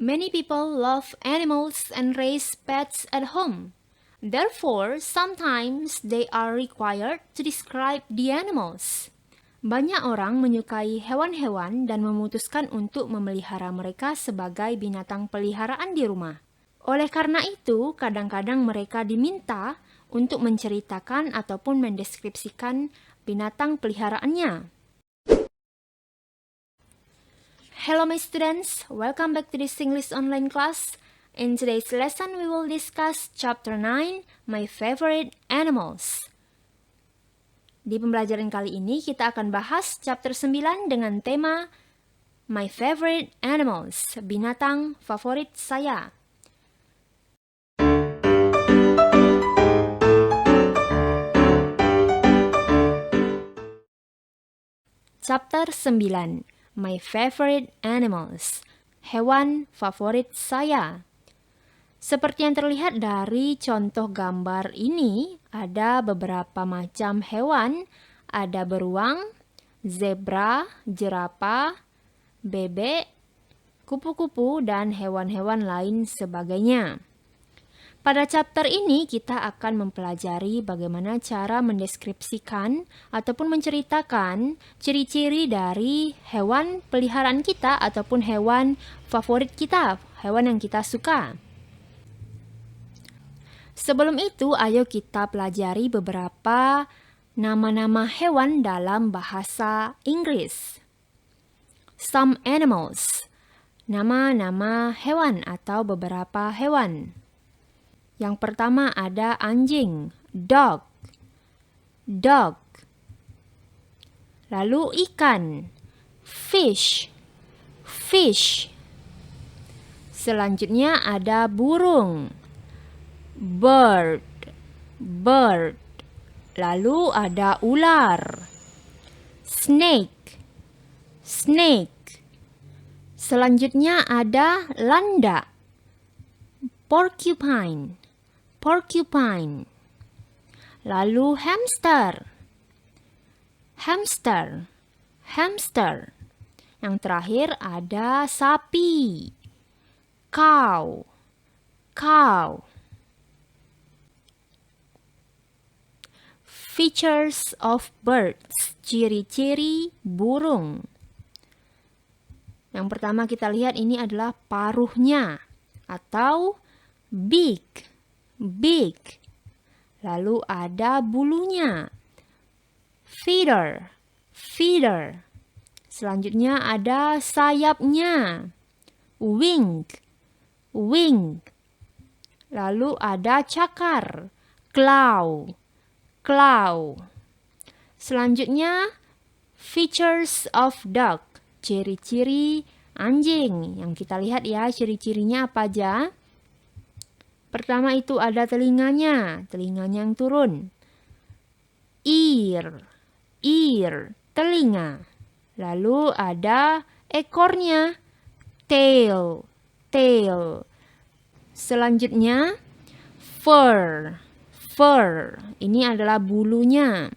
Many people love animals and raise pets at home. Therefore, sometimes they are required to describe the animals. Banyak orang menyukai hewan-hewan dan memutuskan untuk memelihara mereka sebagai binatang peliharaan di rumah. Oleh karena itu, kadang-kadang mereka diminta untuk menceritakan ataupun mendeskripsikan binatang peliharaannya. Hello my students, welcome back to this English online class. In today's lesson, we will discuss Chapter 9, My Favorite Animals. Di pembelajaran kali ini, kita akan bahas Chapter 9 dengan tema My Favorite Animals, binatang favorit saya. Chapter 9, My Favorite Animals, hewan favorit saya. Seperti yang terlihat dari contoh gambar ini, ada beberapa macam hewan. Ada beruang, zebra, jerapah, bebek, kupu-kupu, dan hewan-hewan lain sebagainya. Pada chapter ini kita akan mempelajari bagaimana cara mendeskripsikan ataupun menceritakan ciri-ciri dari hewan peliharaan kita ataupun hewan favorit kita, hewan yang kita suka. Sebelum itu, ayo kita pelajari beberapa nama-nama hewan dalam bahasa Inggris. Some animals, nama-nama hewan atau beberapa hewan. Yang pertama ada anjing, dog. Lalu ikan, fish. Selanjutnya ada burung, bird. Lalu ada ular, snake. Selanjutnya ada landak, porcupine. Lalu hamster. Yang terakhir ada sapi, cow. Features of birds, ciri-ciri burung. Yang pertama kita lihat ini adalah paruhnya atau beak. Lalu ada bulunya, feather. Selanjutnya ada sayapnya, wing. Lalu ada cakar, claw. Selanjutnya features of dog, ciri-ciri anjing. Yang kita lihat ya, ciri-cirinya apa aja? Pertama itu ada telinganya yang turun. Ear, telinga. Lalu ada ekornya, tail. Selanjutnya fur. Ini adalah bulunya.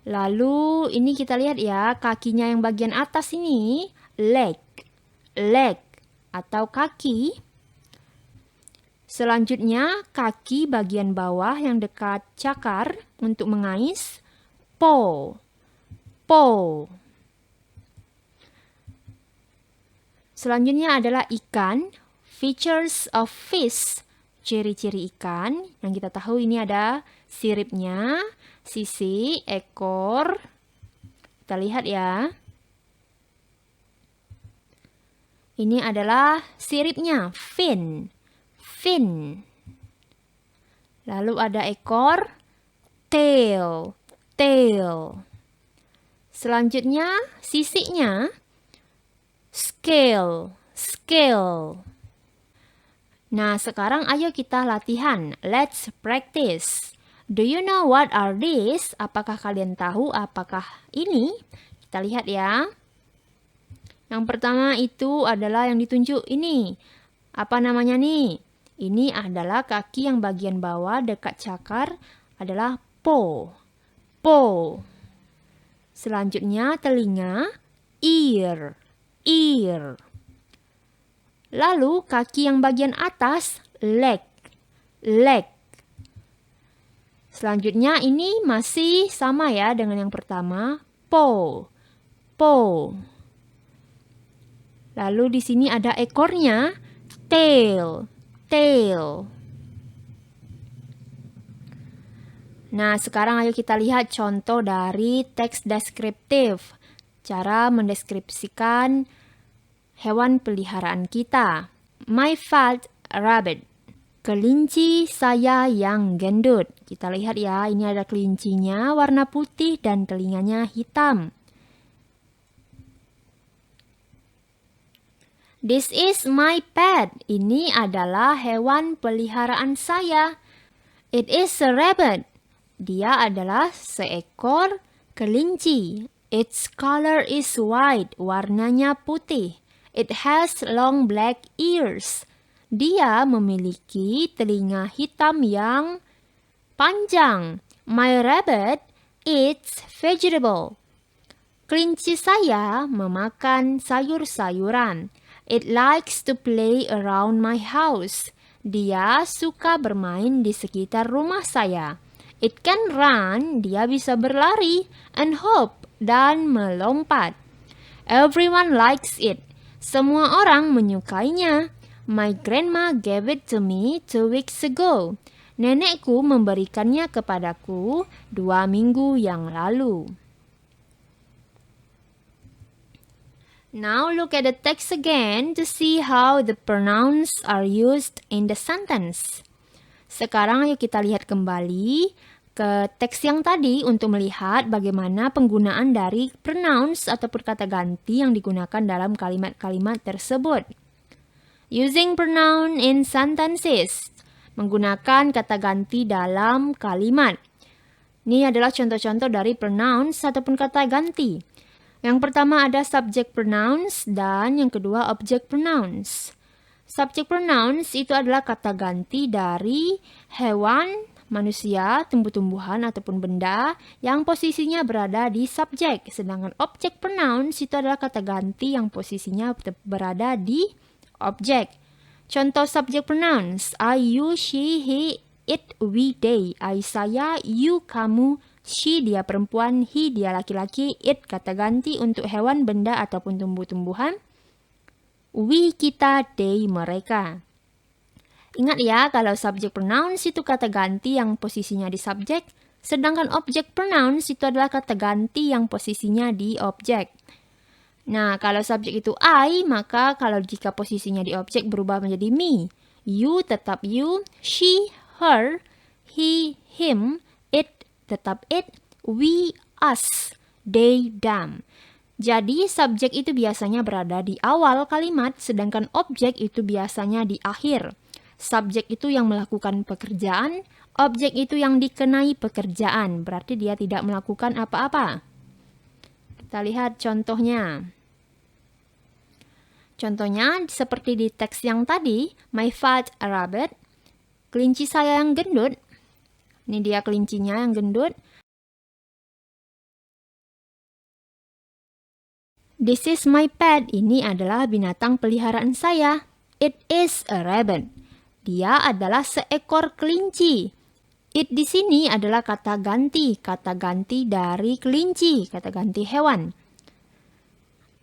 Lalu ini kita lihat ya, kakinya yang bagian atas ini, leg atau kaki. Selanjutnya, kaki bagian bawah yang dekat cakar untuk mengais, paw. Selanjutnya adalah ikan, features of fish, ciri-ciri ikan. Yang kita tahu ini ada siripnya, sisi, ekor. Kita lihat ya. Ini adalah siripnya, fin. Lalu ada ekor, tail. Selanjutnya sisinya, scale. Nah, sekarang ayo kita latihan. Let's practice. Do you know what are these? Apakah kalian tahu apakah ini? Kita lihat ya. Yang pertama itu adalah yang ditunjuk ini. Apa namanya nih? Ini adalah kaki yang bagian bawah dekat cakar adalah paw. Selanjutnya telinga, ear. Lalu kaki yang bagian atas, leg. Leg. Selanjutnya ini masih sama ya dengan yang pertama, paw. Paw. Lalu di sini ada ekornya, tail. Tail. Nah, sekarang ayo kita lihat contoh dari teks deskriptif. Cara mendeskripsikan hewan peliharaan kita. My fat rabbit. Kelinci saya yang gendut. Kita lihat ya, ini ada kelincinya warna putih dan telinganya hitam. This is my pet. Ini adalah hewan peliharaan saya. It is a rabbit. Dia adalah seekor kelinci. Its color is white. Warnanya putih. It has long black ears. Dia memiliki telinga hitam yang panjang. My rabbit eats vegetable. Kelinci saya memakan sayur-sayuran. It likes to play around my house. Dia suka bermain di sekitar rumah saya. It can run, dia bisa berlari, and hop, dan melompat. Everyone likes it. Semua orang menyukainya. My grandma gave it to me 2 weeks ago. Nenekku memberikannya kepadaku 2 minggu yang lalu. Now look at the text again to see how the pronouns are used in the sentence. Sekarang ayo kita lihat kembali ke teks yang tadi untuk melihat bagaimana penggunaan dari pronouns ataupun kata ganti yang digunakan dalam kalimat-kalimat tersebut. Using pronoun in sentences. Menggunakan kata ganti dalam kalimat. Ini adalah contoh-contoh dari pronouns ataupun kata ganti. Yang pertama ada subject pronouns dan yang kedua object pronouns. Subject pronouns itu adalah kata ganti dari hewan, manusia, tumbuh-tumbuhan ataupun benda yang posisinya berada di subjek. Sedangkan object pronouns itu adalah kata ganti yang posisinya berada di objek. Contoh subject pronouns, I, you, she, he, it, we, they. I, saya, you, kamu, she, dia perempuan, he, dia laki-laki, it, kata ganti untuk hewan, benda, ataupun tumbuh-tumbuhan. We, kita, they, mereka. Ingat ya, kalau subject pronouns itu kata ganti yang posisinya di subjek, sedangkan object pronouns itu adalah kata ganti yang posisinya di objek. Nah, kalau subjek itu I, maka kalau jika posisinya di objek berubah menjadi me. You tetap you, she, her, he, him, it tetap it, we, us, they, them. Jadi, subjek itu biasanya berada di awal kalimat, sedangkan objek itu biasanya di akhir. Subjek itu yang melakukan pekerjaan, objek itu yang dikenai pekerjaan. Berarti dia tidak melakukan apa-apa. Kita lihat contohnya. Contohnya seperti di teks yang tadi, my fat rabbit, kelinci saya yang gendut. Ini dia kelincinya yang gendut. This is my pet, ini adalah binatang peliharaan saya. It is a rabbit. Dia adalah seekor kelinci. It di sini adalah kata ganti dari kelinci, kata ganti hewan.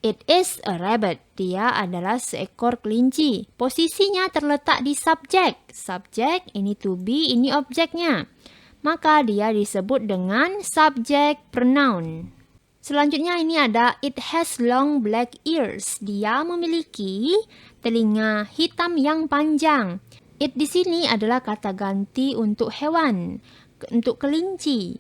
It is a rabbit. Dia adalah seekor kelinci. Posisinya terletak di subjek. Subjek, ini to be, ini objeknya. Maka dia disebut dengan subject pronoun. Selanjutnya ini ada it has long black ears. Dia memiliki telinga hitam yang panjang. It di sini adalah kata ganti untuk hewan, untuk kelinci.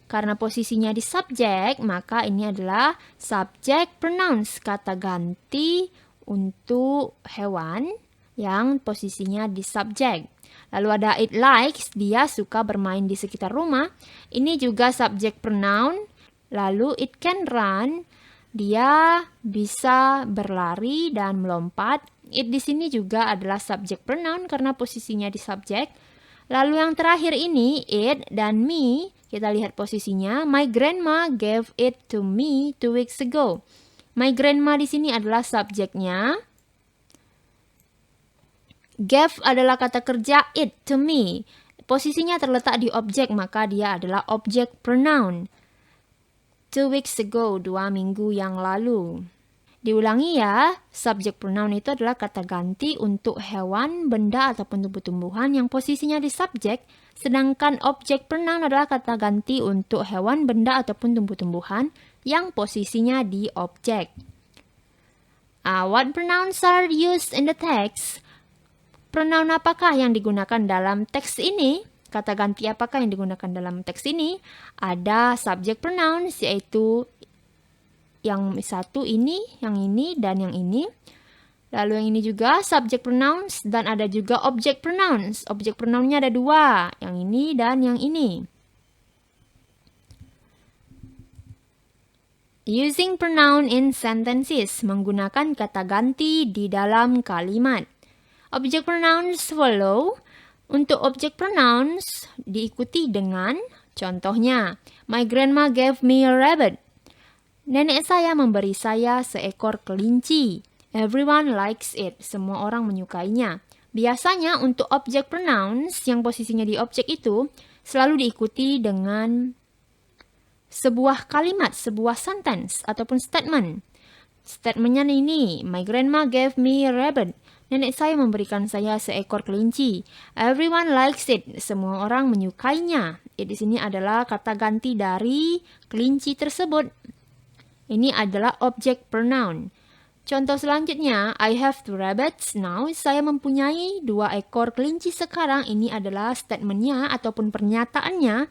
Karena posisinya di subjek, maka ini adalah subject pronouns, kata ganti untuk hewan yang posisinya di subjek. Lalu ada it likes, dia suka bermain di sekitar rumah. Ini juga subject pronoun. Lalu it can run, dia bisa berlari dan melompat. It di sini juga adalah subject pronoun karena posisinya di subjek. Lalu yang terakhir ini, it dan me, kita lihat posisinya. My grandma gave it to me 2 weeks ago. My grandma di sini adalah subjeknya. Gave adalah kata kerja it to me. Posisinya terletak di objek, maka dia adalah objek pronoun. 2 weeks ago, 2 minggu yang lalu. Diulangi ya, subject pronoun itu adalah kata ganti untuk hewan, benda, ataupun tumbuh-tumbuhan yang posisinya di subjek, sedangkan object pronoun adalah kata ganti untuk hewan, benda, ataupun tumbuh-tumbuhan yang posisinya di objek. What pronouns are used in the text? Pronoun apakah yang digunakan dalam teks ini? Kata ganti apakah yang digunakan dalam teks ini? Ada subject pronouns, yaitu yang satu ini, dan yang ini. Lalu yang ini juga subject pronouns, dan ada juga object pronouns. Object pronounnya ada dua, yang ini dan yang ini. Using pronoun in sentences, menggunakan kata ganti di dalam kalimat. Object pronouns follow. Untuk object pronouns diikuti dengan, contohnya, my grandma gave me a rabbit. Nenek saya memberi saya seekor kelinci. Everyone likes it. Semua orang menyukainya. Biasanya untuk object pronouns yang posisinya di objek itu selalu diikuti dengan sebuah kalimat, sebuah sentence ataupun statement. Statementnya ini, my grandma gave me a rabbit. Nenek saya memberikan saya seekor kelinci. Everyone likes it. Semua orang menyukainya. It di sini adalah kata ganti dari kelinci tersebut. Ini adalah object pronoun. Contoh selanjutnya, I have 2 rabbits now. Saya mempunyai 2 ekor kelinci sekarang. Ini adalah statementnya ataupun pernyataannya.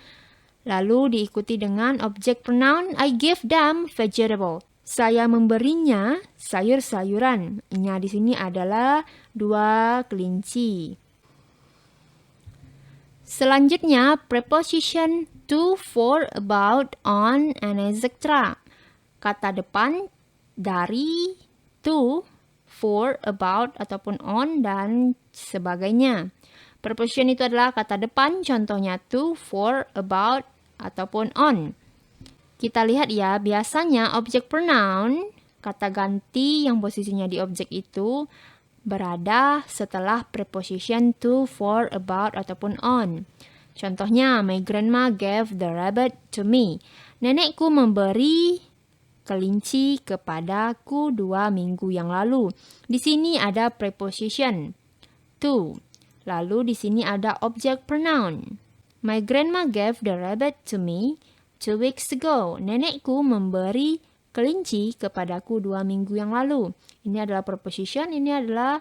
Lalu diikuti dengan object pronoun, I give them vegetable. Saya memberinya sayur-sayuran. Nya di sini adalah 2 kelinci. Selanjutnya, preposition to, for, about, on, and etc. Kata depan dari, to, for, about, ataupun on, dan sebagainya. Preposition itu adalah kata depan, contohnya to, for, about, ataupun on. Kita lihat ya, biasanya objek pronoun, kata ganti yang posisinya di objek itu, berada setelah preposition to, for, about, ataupun on. Contohnya, my grandma gave the rabbit to me. Nenekku memberi kelinci kepadaku 2 minggu yang lalu. Di sini ada preposition to. Lalu di sini ada object pronoun. My grandma gave the rabbit to me 2 weeks ago. Nenekku memberi kelinci kepadaku 2 minggu yang lalu. Ini adalah preposition, ini adalah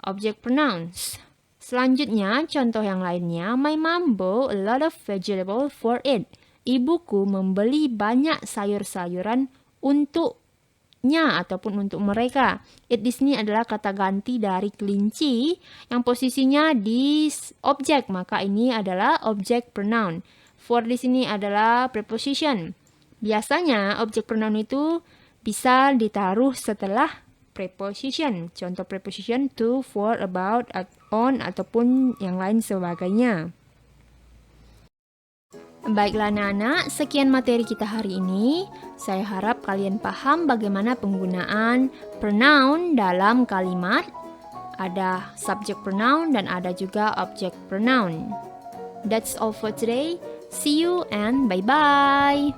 object pronouns. Selanjutnya, contoh yang lainnya, my mom bought a lot of vegetable for it. Ibuku membeli banyak sayur-sayuran untuknya ataupun untuk mereka. It di sini adalah kata ganti dari kelinci yang posisinya di objek, maka ini adalah object pronoun. For di sini adalah preposition. Biasanya objek pronoun itu bisa ditaruh setelah preposition. Contoh preposition to, for, about, on, ataupun yang lain sebagainya. Baiklah anak-anak, sekian materi kita hari ini. Saya harap kalian paham bagaimana penggunaan pronoun dalam kalimat. Ada subject pronoun dan ada juga object pronoun. That's all for today. See you and bye-bye.